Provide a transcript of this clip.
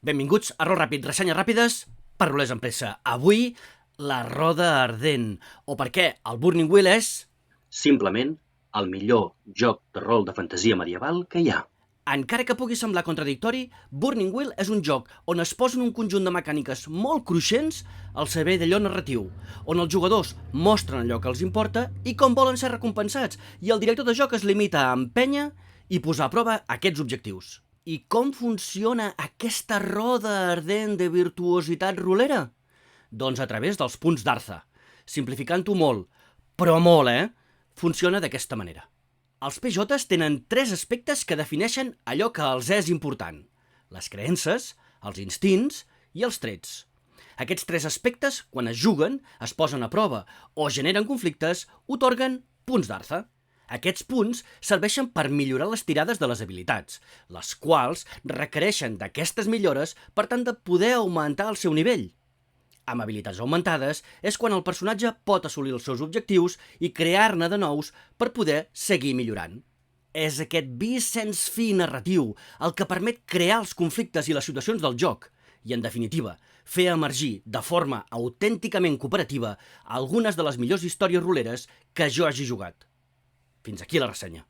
Benvinguts a Rol Ràpid, ressenyes ràpides per rolers en pressa. Avui, la roda ardent, o per què el Burning Wheel és... Simplement, el millor joc de rol de fantasia medieval que hi ha. Encara que pugui semblar contradictori, Burning Wheel és un joc on es posen un conjunt de mecàniques molt cruixents al servei d'allò narratiu, on els jugadors mostren allò que els importa i com volen ser recompensats, i el director de joc es limita a empènyer i posar a prova aquests objectius. I com funciona aquesta roda ardent de virtuositat rolera? Doncs a través dels punts d'Artha. Simplificant-ho molt, però molt, Funciona d'aquesta manera. Els PJs tenen 3 aspectes que defineixen allò que els és important: les creences, els instints i els trets. Aquests 3 aspectes, quan es juguen, es posen a prova o generen conflictes, otorguen punts d'Artha. Aquests punts serveixen per millorar les tirades de les habilitats, les quals requereixen d'aquestes millores per tant de poder augmentar el seu nivell. Amb habilitats augmentades és quan el personatge pot assolir els seus objectius i crear-ne de nous per poder seguir millorant. És aquest vis sens fi narratiu el que permet crear els conflictes i les situacions del joc i, en definitiva, fer emergir de forma autènticament cooperativa algunes de les millors històries roleres que jo hagi jugat. Fins aquí la ressenya.